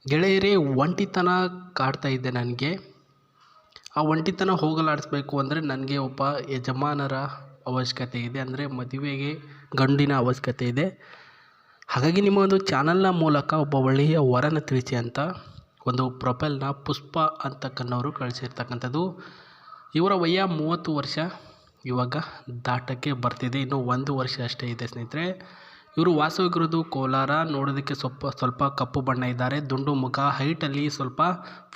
ಗೆಳೆಯರೇ, ಒಂಟಿತನ ಕಾಡ್ತಾ ಇದ್ದೆ ನನಗೆ. ಆ ಒಂಟಿತನ ಹೋಗಲಾಡಿಸ್ಬೇಕು ಅಂದರೆ ನನಗೆ ಒಬ್ಬ ಯಜಮಾನರ ಅವಶ್ಯಕತೆ ಇದೆ, ಅಂದರೆ ಮದುವೆಗೆ ಗಂಡಿನ ಅವಶ್ಯಕತೆ ಇದೆ. ಹಾಗಾಗಿ ನಿಮ್ಮ ಒಂದು ಚಾನಲ್ನ ಮೂಲಕ ಒಬ್ಬ ಒಳ್ಳೆಯ ವರನ ತಿಳಿಸಿ ಅಂತ ಒಂದು ಪ್ರೊಫೈಲ್ನ ಪುಷ್ಪ ಅಂತಕ್ಕನ್ನವರು ಕಳಿಸಿರ್ತಕ್ಕಂಥದ್ದು. ಇವರ ವಯ 30 ವರ್ಷ ಇವಾಗ ದಾಟಕ್ಕೆ ಬರ್ತಿದೆ, ಇನ್ನೂ 1 ವರ್ಷ ಅಷ್ಟೇ ಇದೆ ಸ್ನೇಹಿತರೆ. ಇವರು ವಾಸವಾಗಿರೋದು ಕೋಲಾರ. ನೋಡೋದಕ್ಕೆ ಸ್ವಲ್ಪ ಕಪ್ಪು ಬಣ್ಣ ಇದ್ದಾರೆ, ದುಂಡು ಮುಖ. ಹೈಟಲ್ಲಿ ಸ್ವಲ್ಪ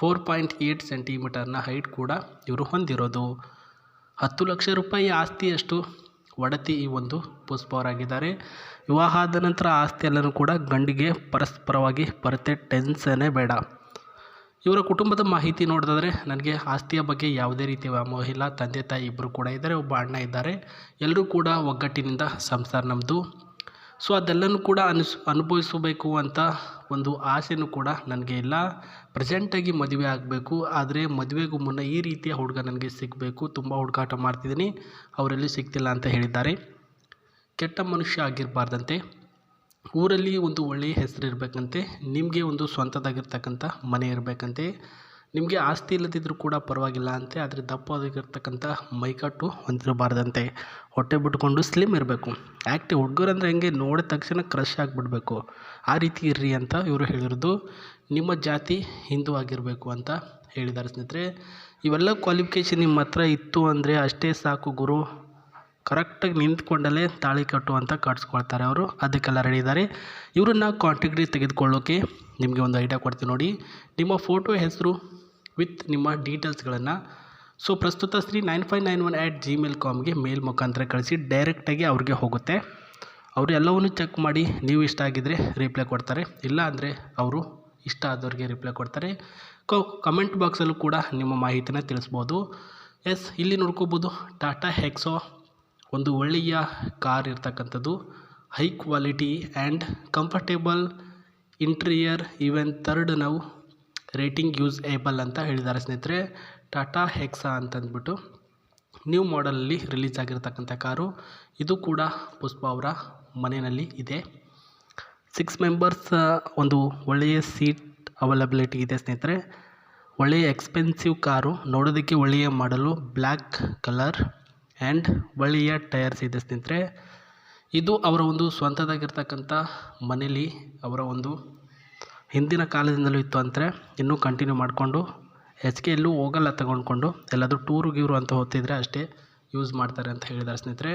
4.8 ಸೆಂಟಿಮೀಟರ್ನ ಹೈಟ್ ಕೂಡ ಇವರು ಹೊಂದಿರೋದು. 10 ಲಕ್ಷ ರೂಪಾಯಿ ಆಸ್ತಿಯಷ್ಟು ಒಡತಿ ಈ ಒಂದು ಪುಷ್ಪ ಅವರಾಗಿದ್ದಾರೆ. ವಿವಾಹ ಆದ ನಂತರ ಆಸ್ತಿ ಎಲ್ಲನೂ ಕೂಡ ಗಂಡಿಗೆ ಪರಸ್ಪರವಾಗಿ ಬರುತ್ತೆ, ಟೆನ್ಷನ್ನೇ ಬೇಡ. ಇವರ ಕುಟುಂಬದ ಮಾಹಿತಿ ನೋಡಿದ್ರೆ ನನಗೆ ಆಸ್ತಿಯ ಬಗ್ಗೆ ಯಾವುದೇ ರೀತಿಯ ವ್ಯಾಮೋಹ ಇಲ್ಲ. ತಂದೆ ತಾಯಿ ಇಬ್ಬರು ಕೂಡ ಇದ್ದಾರೆ, ಒಬ್ಬ ಅಣ್ಣ ಇದ್ದಾರೆ. ಎಲ್ಲರೂ ಕೂಡ ಒಗ್ಗಟ್ಟಿನಿಂದ ಸಂಸಾರ ನಮ್ಮದು. ಸೊ ಅದೆಲ್ಲನೂ ಕೂಡ ಅನುಭವಿಸಬೇಕು ಅಂತ ಒಂದು ಆಸೆನೂ ಕೂಡ ನನಗೆ ಇಲ್ಲ. ಪ್ರೆಸೆಂಟಾಗಿ ಮದುವೆ ಆಗಬೇಕು, ಆದರೆ ಮದುವೆಗೂ ಮುನ್ನ ಈ ರೀತಿಯ ಹುಡುಗ ನನಗೆ ಸಿಗಬೇಕು. ತುಂಬ ಹುಡುಕಾಟ ಮಾಡ್ತಿದ್ದೀನಿ, ಅವರಲ್ಲಿ ಸಿಗ್ತಿಲ್ಲ ಅಂತ ಹೇಳಿದ್ದಾರೆ. ಕೆಟ್ಟ ಮನುಷ್ಯ ಆಗಿರಬಾರ್ದಂತೆ, ಊರಲ್ಲಿ ಒಂದು ಒಳ್ಳೆಯ ಹೆಸರು ಇರಬೇಕಂತೆ, ನಿಮಗೆ ಒಂದು ಸ್ವಂತದಾಗಿರ್ತಕ್ಕಂಥ ಮನೆ ಇರಬೇಕಂತೆ, ನಿಮಗೆ ಆಸ್ತಿ ಇಲ್ಲದಿದ್ದರೂ ಕೂಡ ಪರವಾಗಿಲ್ಲ ಅಂತೆ, ಆದರೆ ದಪ್ಪವಾಗಿರ್ತಕ್ಕಂಥ ಮೈಕಟ್ಟು ಹೊಂದಿರಬಾರ್ದಂತೆ, ಹೊಟ್ಟೆ ಬಿಟ್ಕೊಂಡು ಸ್ಲಿಮ್ ಇರಬೇಕು. ಆ್ಯಕ್ಟಿವ್ ಹುಡುಗರು ಅಂದರೆ ಹೆಂಗೆ ನೋಡಿದ ತಕ್ಷಣ ಕ್ರಶ್ ಆಗಿಬಿಡ್ಬೇಕು, ಆ ರೀತಿ ಇರ್ರಿ ಅಂತ ಇವರು ಹೇಳಿರೋದು. ನಿಮ್ಮ ಜಾತಿ ಹಿಂದೂ ಆಗಿರಬೇಕು ಅಂತ ಹೇಳಿದ್ದಾರೆ ಸ್ನೇಹಿತರೆ. ಇವೆಲ್ಲ ಕ್ವಾಲಿಫಿಕೇಷನ್ ನಿಮ್ಮ ಹತ್ರ ಇತ್ತು ಅಂದರೆ ಅಷ್ಟೇ ಸಾಕು ಗುರು. ಕರೆಕ್ಟಾಗಿ ನಿಂತ್ಕೊಂಡಲ್ಲೇ ತಾಳಿ ಕಟ್ಟು ಅಂತ ಕಟ್ಸ್ಕೊಳ್ತಾರೆ ಅವರು, ಅದಕ್ಕೆಲ್ಲ ರೆಡಿ ಇದ್ದಾರೆ. ಇವರನ್ನು ಕಾಂಟ್ಯಾಕ್ಟ್ಗೆ ತೆಗೆದುಕೊಳ್ಳೋಕೆ ನಿಮಗೆ ಒಂದು ಐಡಿಯಾ ಕೊಡ್ತೀನಿ ನೋಡಿ. ನಿಮ್ಮ ಫೋಟೋ, ಹೆಸರು ವಿತ್ ನಿಮ್ಮ ಡೀಟೇಲ್ಸ್ಗಳನ್ನು ಪ್ರಸ್ತುತ 9591@gmail.comಗೆ ಮೇಲ್ ಮುಖಾಂತರ ಕಳಿಸಿ. ಡೈರೆಕ್ಟಾಗಿ ಅವ್ರಿಗೆ ಹೋಗುತ್ತೆ. ಅವರು ಎಲ್ಲವನ್ನೂ ಚೆಕ್ ಮಾಡಿ ನೀವು ಇಷ್ಟ ಆಗಿದ್ದರೆ ರಿಪ್ಲೈ ಕೊಡ್ತಾರೆ, ಇಲ್ಲ ಅಂದರೆ ಅವರು ಇಷ್ಟ ಆದವ್ರಿಗೆ ರಿಪ್ಲೈ ಕೊಡ್ತಾರೆ. ಕಮೆಂಟ್ ಬಾಕ್ಸಲ್ಲೂ ಕೂಡ ನಿಮ್ಮ ಮಾಹಿತಿನ ತಿಳಿಸ್ಬೋದು. ಎಸ್, ಇಲ್ಲಿ ನೋಡ್ಕೋಬೋದು ಟಾಟಾ ಹೆಕ್ಸೋ, ಒಂದು ಒಳ್ಳೆಯ ಕಾರ್ ಇರ್ತಕ್ಕಂಥದ್ದು. High quality and comfortable interior, even 3rd ನಾವು ರೇಟಿಂಗ್ ಯೂಸೇಬಲ್ ಅಂತ ಹೇಳಿದ್ದಾರೆ ಸ್ನೇಹಿತರೆ. ಟಾಟಾ ಹೆಕ್ಸಾ ಅಂತಂದ್ಬಿಟ್ಟು ನ್ಯೂ ಮಾಡೆಲಲ್ಲಿ ರಿಲೀಸ್ ಆಗಿರ್ತಕ್ಕಂಥ ಕಾರು. ಇದು ಕೂಡ ಪುಷ್ಪ ಅವರ ಮನೆಯಲ್ಲಿ ಇದೆ. 6 ಮೆಂಬರ್ಸ್, ಒಂದು ಒಳ್ಳೆಯ ಸೀಟ್ ಅವೈಲಬಿಲಿಟಿ ಇದೆ ಸ್ನೇಹಿತರೆ. ಒಳ್ಳೆಯ ಎಕ್ಸ್ಪೆನ್ಸಿವ್ ಕಾರು, ನೋಡೋದಕ್ಕೆ ಒಳ್ಳೆಯ ಮಾಡಲು, ಬ್ಲ್ಯಾಕ್ ಕಲರ್ ಆ್ಯಂಡ್ ಒಳ್ಳೆಯ ಟೈರ್ಸ್ ಇದೆ ಸ್ನೇಹಿತರೆ. ಇದು ಅವರ ಒಂದು ಸ್ವಂತದಾಗಿರ್ತಕ್ಕಂಥ ಮನೇಲಿ ಅವರ ಒಂದು ಹಿಂದಿನ ಕಾಲದಿಂದಲೂ ಇತ್ತು ಅಂದರೆ ಇನ್ನೂ ಕಂಟಿನ್ಯೂ ಮಾಡಿಕೊಂಡು ಹೆಚ್ಚಿಗೆ ಎಲ್ಲೂ ಹೋಗಲ್ಲ ತಗೊಂಡ್ಕೊಂಡು, ಎಲ್ಲಾದರೂ ಟೂರು ಅಂತ ಹೋಗ್ತಿದ್ರೆ ಅಷ್ಟೇ ಯೂಸ್ ಮಾಡ್ತಾರೆ ಅಂತ ಹೇಳಿದ್ದಾರೆ ಸ್ನೇಹಿತರೆ.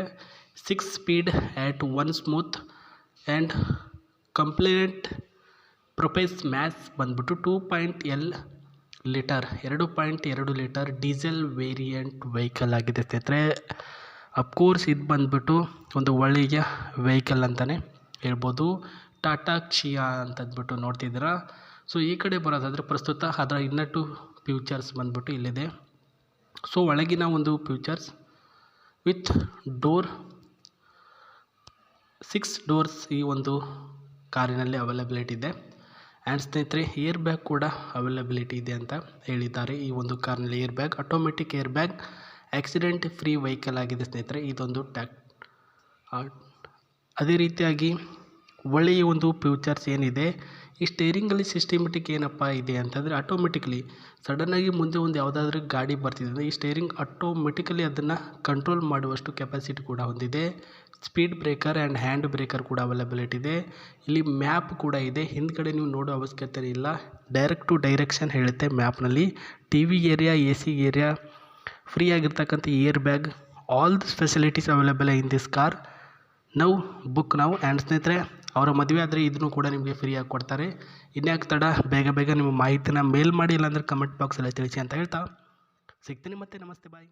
6 speed at 1 smooth and complete ಪ್ರೊಪೇಸ್ ಮ್ಯಾಥ್ಸ್ ಬಂದ್ಬಿಟ್ಟು 2.L litre 2.2 litre diesel variant vehicle ಆಗಿದೆ ಸ್ನೇಹಿತರೆ. ಅಫ್ಕೋರ್ಸ್ ಇದು ಬಂದ್ಬಿಟ್ಟು ಒಂದು ಒಳ್ಳೆಯ ವೆಹಿಕಲ್ ಅಂತಲೇ ಹೇಳ್ಬೋದು. ಟಾಟಾ ಕ್ಷಿಯಾ ಅಂತಂದ್ಬಿಟ್ಟು ನೋಡ್ತಿದ್ದೀರಾ. ಸೊ ಈ ಕಡೆ ಬರೋದಾದರೆ ಪ್ರಸ್ತುತ ಅದರ ಇನ್ನಟ್ಟು ಫ್ಯೂಚರ್ಸ್ ಬಂದ್ಬಿಟ್ಟು ಇಲ್ಲಿದೆ. ಸೊ ಒಳಗಿನ ಒಂದು ಫ್ಯೂಚರ್ಸ್ ವಿತ್ ಡೋರ್, 6 ಡೋರ್ಸ್ ಈ ಒಂದು ಕಾರಿನಲ್ಲಿ ಅವೈಲಬಿಲಿಟಿ ಇದೆ. ಆ್ಯಂಡ್ ಸ್ನೇಹಿತರೆ, ಏರ್ ಬ್ಯಾಗ್ ಕೂಡ ಅವೈಲಬಿಲಿಟಿ ಇದೆ ಅಂತ ಹೇಳಿದ್ದಾರೆ. ಈ ಒಂದು ಕಾರ್ನಲ್ಲಿ airbag, automatic airbag, accident free vehicle ಆಗಿದೆ ಸ್ನೇಹಿತರೆ ಇದೊಂದು ಅದೇ ರೀತಿಯಾಗಿ ಒಳ್ಳೆಯ ಒಂದು ಫ್ಯೂಚರ್ಸ್ ಏನಿದೆ, ಈ ಸ್ಟೇರಿಂಗಲ್ಲಿ ಸಿಸ್ಟಮೆಟಿಕ್ ಏನಪ್ಪ ಇದೆ ಅಂತಂದರೆ ಆಟೋಮೆಟಿಕಲಿ ಸಡನ್ನಾಗಿ ಮುಂದೆ ಒಂದು ಯಾವುದಾದ್ರೂ ಗಾಡಿ ಬರ್ತಿದೆ, ಈ ಸ್ಟೇರಿಂಗ್ ಆಟೋಮೆಟಿಕಲಿ ಅದನ್ನು ಕಂಟ್ರೋಲ್ ಮಾಡುವಷ್ಟು ಕೆಪಾಸಿಟಿ ಕೂಡ ಹೊಂದಿದೆ. Speed breaker and hand breaker ಕೂಡ ಅವೈಲಬಿಲಿಟಿ ಇದೆ. ಇಲ್ಲಿ ಮ್ಯಾಪ್ ಕೂಡ ಇದೆ, ಹಿಂದ್ಗಡೆ ನೀವು ನೋಡೋ ಅವಶ್ಯಕತೆ ಇಲ್ಲ, ಡೈರೆಕ್ಟ್ ಟು ಡೈರೆಕ್ಷನ್ ಹೇಳುತ್ತೆ ಮ್ಯಾಪ್ನಲ್ಲಿ. TV area, AC area, free ಆಗಿರ್ತಕ್ಕಂಥ airbag, all this facilities available in this car. Book ನಾವು. ಆ್ಯಂಡ್ ಸ್ನೇಹಿತರೆ, ಅವರ ಮದುವೆ ಆದರೆ ಇದನ್ನು ಕೂಡ ನಿಮಗೆ ಫ್ರೀಯಾಗಿ ಕೊಡ್ತಾರೆ. ಇನ್ಯಾಕೆ ತಡ, ಬೇಗ ನಿಮ್ಮ ಮಾಹಿತಿನ ಮೇಲ್ ಮಾಡಿ, ಇಲ್ಲಾಂದರೆ ಕಮೆಂಟ್ ಬಾಕ್ಸಲ್ಲಿ ತಿಳಿಸಿ ಅಂತ ಹೇಳ್ತಾ ಸಿಗ್ತೀನಿ ಮತ್ತೆ. ನಮಸ್ತೆ, ಬಾಯ್.